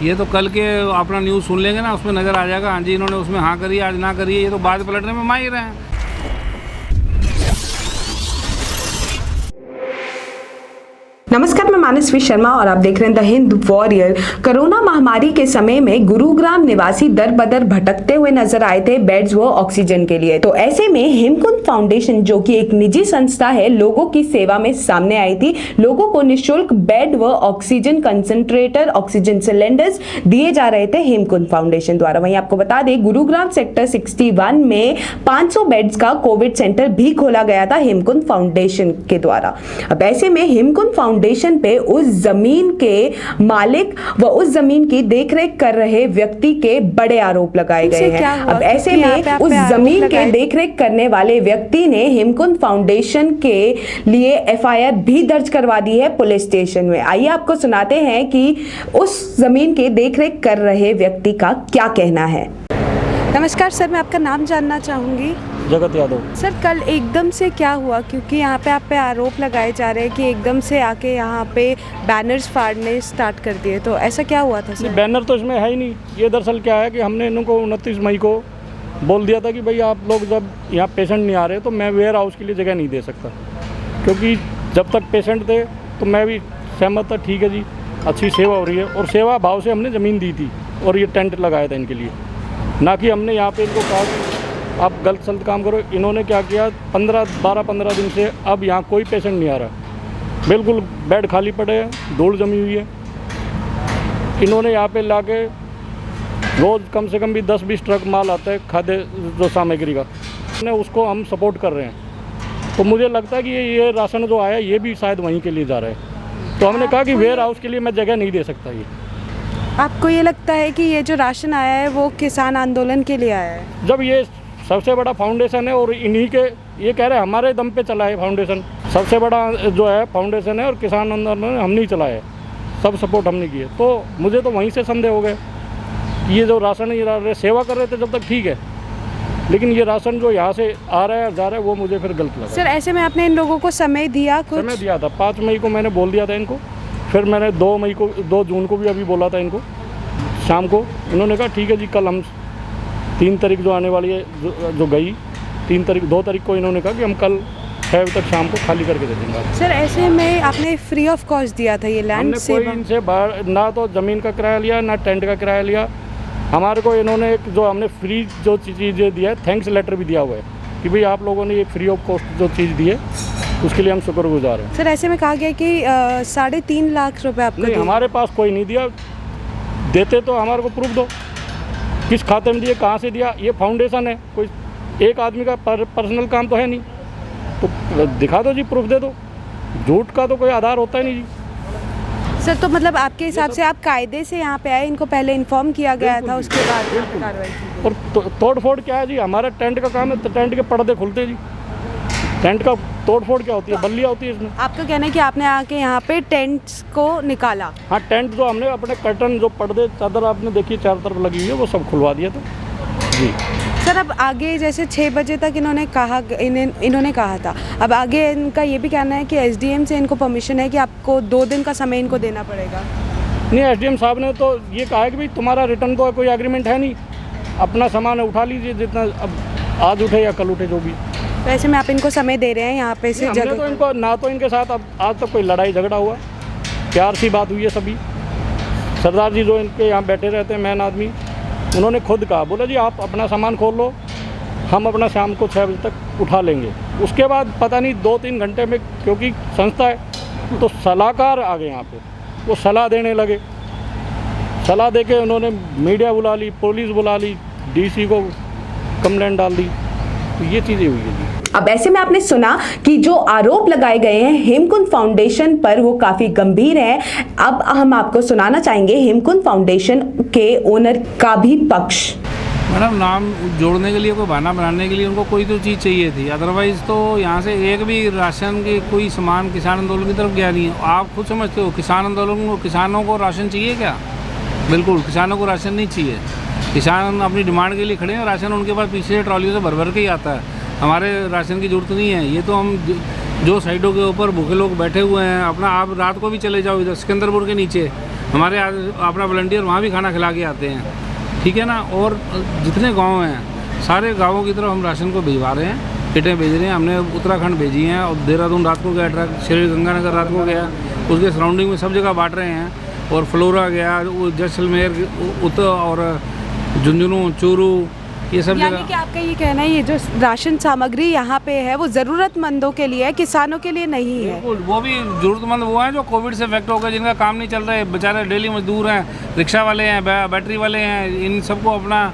ये तो कल के अपना न्यूज़ सुन लेंगे ना, उसमें नज़र आ जाएगा। हाँ जी, इन्होंने उसमें हाँ करी, आज ना करी है, ये तो बात पलटने में माहिर हैं। नमस्कार, मैं मानसवी शर्मा और आप देख रहे हैं द हिंद वॉरियर। कोरोना महामारी के समय में गुरुग्राम निवासी दर बदर भटकते हुए नजर आए थे बेड्स व ऑक्सीजन के लिए। तो ऐसे में हेमकुंड फाउंडेशन, जो कि एक निजी संस्था है, लोगों की सेवा में सामने आई थी। लोगों को निःशुल्क बेड व ऑक्सीजन कंसंट्रेटर, ऑक्सीजन सिलेंडर्स दिए जा रहे थे हेमकुंड फाउंडेशन द्वारा। वहीं आपको बता दें, गुरुग्राम सेक्टर 61 में 500 बेड्स का कोविड सेंटर भी खोला गया था हेमकुंड फाउंडेशन के द्वारा। अब ऐसे में हेमकुंड फाउंडेशन पे उस जमीन के मालिक व उस जमीन की देखरेख कर रहे व्यक्ति के बड़े आरोप लगाए गए हैं। अब ऐसे में उस जमीन के देखरेख करने वाले व्यक्ति ने हेमकुंड फाउंडेशन के लिए एफआईआर भी दर्ज करवा दी है पुलिस स्टेशन में। आइए आपको सुनाते हैं कि उस जमीन के देखरेख कर रहे व्यक्ति का क्या कहना है। नमस्कार सर, मैं आपका नाम जानना चाहूँगी। जगत यादव। सर, कल एकदम से क्या हुआ, क्योंकि यहाँ पे आप पे आरोप लगाए जा रहे हैं कि एकदम से आके यहाँ पे बैनर्स फाड़ने स्टार्ट कर दिए, तो ऐसा क्या हुआ था सर? बैनर तो इसमें है ही नहीं। ये दरअसल क्या है कि हमने इनको 29 मई को बोल दिया था कि भाई आप लोग जब यहाँ पेशेंट नहीं आ रहे तो मैं वेयर हाउस के लिए जगह नहीं दे सकता, क्योंकि जब तक पेशेंट थे तो मैं भी सहमत था, ठीक है जी, अच्छी सेवा हो रही है, और सेवा भाव से हमने ज़मीन दी थी और ये टेंट लगाया था इनके लिए, ना कि हमने यहाँ पे इनको कहा कि आप गलत सलत काम करो। इन्होंने क्या किया, 12-15 दिन से अब यहाँ कोई पेशेंट नहीं आ रहा, बिल्कुल बेड खाली पड़े हैं, धूल जमी हुई है। इन्होंने यहाँ पे लाके रोज़ कम से कम भी 10-20 ट्रक माल आता है खाद्य जो सामग्री का, उसको हम सपोर्ट कर रहे हैं। तो मुझे लगता है कि ये राशन जो आया ये भी शायद वहीं के लिए जा रहा है। तो हमने कहा कि वेयर हाउस के लिए मैं जगह नहीं दे सकता। ये आपको ये लगता है कि ये जो राशन आया है वो किसान आंदोलन के लिए आया है? जब ये सबसे बड़ा फाउंडेशन है और इन्हीं के, ये कह रहे हैं हमारे दम पे चला है फाउंडेशन, सबसे बड़ा जो है फाउंडेशन है और किसान आंदोलन हम नहीं चलाया है, सब सपोर्ट हमने किए। तो मुझे तो वहीं से संदेह हो गए कि ये जो राशन ये सेवा कर रहे थे जब तक ठीक है, लेकिन ये राशन जो यहाँ से आ रहा है जा रहा है वो मुझे फिर गलत लगा। सर, ऐसे में आपने इन लोगों को समय दिया? समय दिया था, 5 मई को मैंने बोल दिया था इनको, फिर मैंने 2 जून को भी अभी बोला था इनको शाम को। इन्होंने कहा ठीक है जी, कल हम 3 तारीख जो आने वाली है जो गई 2 तारीख को इन्होंने कहा कि हम कल 6 बजे तक शाम को खाली करके दे देंगे। सर, ऐसे में आपने फ्री ऑफ कॉस्ट दिया था ये लैंड? कोई इनसे बाहर ना तो ज़मीन का किराया लिया ना टेंट का किराया लिया। हमारे को इन्होंने एक जो हमने फ्री जो चीज़ें दिया है, थैंक्स लेटर भी दिया हुआ है कि भाई आप लोगों ने ये फ्री ऑफ कॉस्ट जो चीज़ दी है उसके लिए हम शुक्रगुजार हैं। सर, ऐसे में कहा गया कि 3.5 लाख रुपए आपको नहीं, हमारे पास कोई नहीं दिया। देते तो हमारे को प्रूफ दो, किस खाते में दिए, कहाँ से दिया। ये फाउंडेशन है, कोई एक आदमी का पर्सनल काम तो है नहीं, तो दिखा दो जी, प्रूफ दे दो। झूठ का तो कोई आधार होता ही नहीं जी। सर, तो मतलब आपके हिसाब से आप कायदे से यहाँ पे आए, इनको पहले इन्फॉर्म किया गया था, उसके बाद कार्रवाई की? और तोड़ फोड़ क्या है जी, हमारा टेंट का काम है, तो टेंट के पर्दे खुलते जी। टेंट का तोड़ फोड़ क्या होती है, बल्लियाँ होती है इसमें। आपका कहना है कि आपने आके यहाँ पे टेंट्स को निकाला? हाँ, टेंट जो हमने अपने कर्टन जो पर्दे चादर आपने देखी चारों तरफ लगी हुई है वो सब खुलवा दिया था जी। सर, अब आगे जैसे 6 बजे तक इन्होंने कहा था, अब आगे इनका ये भी कहना है कि एसडीएम से इनको परमिशन है कि आपको 2 दिन का समय इनको देना पड़ेगा। नहीं, एसडीएम साहब ने तो ये कहा है कि भाई तुम्हारा रिटर्न तो कोई एग्रीमेंट है नहीं, अपना सामान उठा लीजिए जितना, अब आज उठे या कल उठे जो भी। तो ऐसे में आप इनको समय दे रहे हैं यहाँ पे से जगह? तो इनको ना तो इनके साथ अब आज तक कोई लड़ाई झगड़ा हुआ, प्यार सी बात हुई है सभी। सरदार जी जो इनके यहाँ बैठे रहते हैं मैन आदमी, उन्होंने खुद कहा, बोला जी आप अपना सामान खोल लो, हम अपना शाम को 6 बजे तक उठा लेंगे। उसके बाद पता नहीं 2-3 घंटे में, क्योंकि संस्था है तो सलाहकार आ गए यहाँ पे, वो सलाह देने लगे। सलाह दे के उन्होंने मीडिया बुला ली, पुलिस बुला ली, डीसी को कंप्लेंट डाल दी, तो ये चीज़ें हुई है जी। अब ऐसे में आपने सुना कि जो आरोप लगाए गए हैं हेमकुंड फाउंडेशन पर वो काफी गंभीर है। अब हम आपको सुनाना चाहेंगे हेमकुंड फाउंडेशन के ओनर का भी पक्ष। मैडम, नाम जोड़ने के लिए, कोई बहाना बनाने के लिए उनको कोई तो चीज़ चाहिए थी, अदरवाइज़ तो यहाँ से एक भी राशन के कोई सामान किसान आंदोलन की तरफ गया नहीं है। आप खुद समझते हो, किसान आंदोलन को, किसानों को राशन चाहिए क्या? बिल्कुल, किसानों को राशन नहीं चाहिए। किसान अपनी डिमांड के लिए खड़े हैं, राशन उनके पास पीछे से ट्रॉलियों से भर भर के ही आता है। हमारे राशन की ज़रूरत नहीं है। ये तो हम जो साइडों के ऊपर भूखे लोग बैठे हुए हैं, अपना आप रात को भी चले जाओ इधर सिकंदरपुर के नीचे, हमारे अपना वॉलंटियर वहाँ भी खाना खिला के आते हैं, ठीक है ना। और जितने गांव हैं सारे गांवों की तरफ हम राशन को भिजवा रहे हैं, किटें भेज रहे हैं। हमने उत्तराखंड भेजी हैं और देहरादून रात को गया ट्रक, श्री गंगानगर रात को गया, उसके सराउंडिंग में सब जगह बांट रहे हैं। और फ्लोरा गया, जैसलमेर और झुंझुनू, चूरू, ये सब यानी जगह। कि आपका ये कहना है ये जो राशन सामग्री यहाँ पे है वो ज़रूरतमंदों के लिए है, किसानों के लिए नहीं है। बिल्कुल, वो भी ज़रूरतमंद वो हैं जो कोविड से इफेक्ट हो गए, जिनका काम नहीं चल रहा है, बेचारे डेली मजदूर हैं, रिक्शा वाले हैं, बैटरी वाले हैं। इन सबको अपना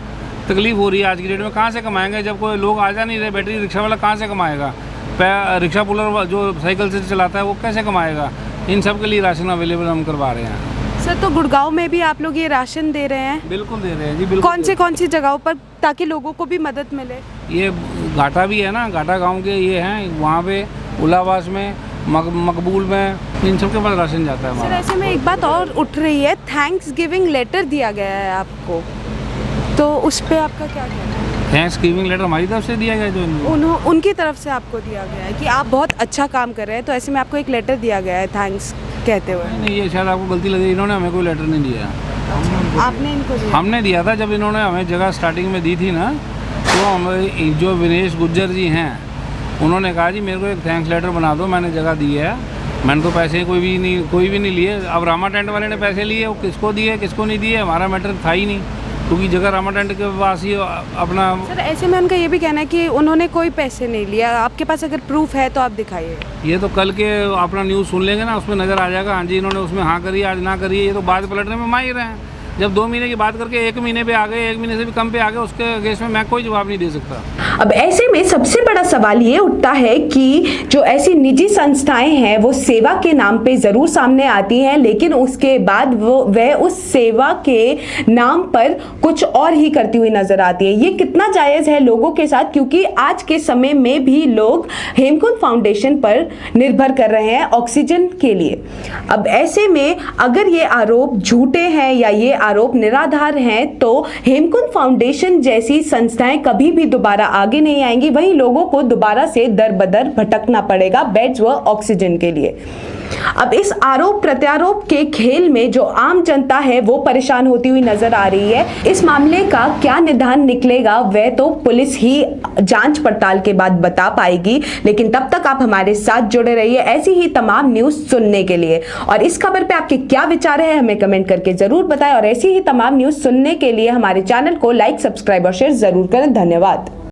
तकलीफ हो रही है आज की डेट में। कहाँ से कमाएंगे जब कोई लोग आ जा नहीं रहे? बैटरी रिक्शा वाला कहाँ से कमाएगा? रिक्शा पुलर जो साइकिल से चलाता है वो कैसे कमाएगा? इन सब के लिए राशन अवेलेबल हम करवा रहे हैं। सर, तो गुड़गांव में भी आप लोग ये राशन दे रहे हैं? बिल्कुल दे रहे हैं जी, बिल्कुल। कौन सी जगहों पर, ताकि लोगों को भी मदद मिले? ये घाटा भी है ना, घाटा गांव के ये हैं, वहाँ पे उलावास में, मकबूल में, इन सब के पास राशन जाता है सर, हमारा। ऐसे में एक बात और उठ रही है, थैंक्स गिविंग लेटर दिया गया है आपको, तो उस पर आपका क्या कहना है? थैंक्स गिविंग लेटर हमारी तरफ से दिया गया जो इनको। उनकी तरफ से आपको दिया गया है कि आप बहुत अच्छा काम कर रहे हैं, तो ऐसे में आपको एक लेटर दिया गया है थैंक्स कहते हुए? नहीं, ये शायद आपको गलती लगी, इन्होंने हमें कोई लेटर नहीं दिया। आपने इनको दिया? हमने दिया था जब इन्होंने हमें जगह स्टार्टिंग में दी थी ना, तो हमारे जो विनेश गुज्जर जी हैं उन्होंने कहा जी मेरे को एक थैंक्स लेटर बना दो, मैंने जगह दी है, मैंने तो पैसे कोई भी नहीं लिए। अब रामा टेंट वाले ने पैसे लिए, वो किसको दिए किसको नहीं दिए हमारा मैटर था ही नहीं, क्योंकि जगह रामा टेंट के पास ही अपना। सर, ऐसे में उनका ये भी कहना है कि उन्होंने कोई पैसे नहीं लिया। आपके पास अगर प्रूफ है तो आप दिखाइए। ये तो कल के अपना न्यूज़ सुन लेंगे ना, उसमें नज़र आ जाएगा। हाँ जी, इन्होंने उसमें हाँ करी, आज ना करी, ये तो बात पलटने में माहिर हैं। जब 2 महीने की बात करके 1 महीने पे आ गए, 1 महीने से भी कम पे आ गए, उसके अगेंस्ट में मैं कोई जवाब नहीं दे सकता। अब ऐसे में सबसे बड़ा सवाल ये उठता है कि जो ऐसी निजी संस्थाएं हैं वो सेवा के नाम पे जरूर सामने आती हैं, लेकिन उसके बाद वह उस सेवा के नाम पर कुछ और ही करती हुई नजर आती है। ये कितना जायज है लोगों के साथ, क्योंकि आज के समय में भी लोग हेमकुंड फाउंडेशन पर निर्भर कर रहे हैं ऑक्सीजन के लिए। अब ऐसे में अगर ये आरोप झूठे हैं या ये आरोप निराधार हैं, तो हेमकुंड फाउंडेशन जैसी संस्थाएं कभी भी दोबारा आगे नहीं आएंगी। वहीं लोगों को दोबारा से दर बदर भटकना पड़ेगा बेड्स व ऑक्सीजन के लिए। अब इस आरोप प्रत्यारोप के खेल में जो आम जनता है वो परेशान होती हुई नजर आ रही है। इस मामले का क्या निदान निकलेगा वह तो पुलिस ही जांच पड़ताल के बाद बता पाएगी, लेकिन तब तक आप हमारे साथ जुड़े रहिए ऐसी ही तमाम न्यूज सुनने के लिए। और इस खबर पे आपके क्या विचार है हमें कमेंट करके जरूर बताएं, और ऐसी ही तमाम न्यूज सुनने के लिए हमारे चैनल को लाइक, सब्सक्राइब और शेयर जरूर करें। धन्यवाद।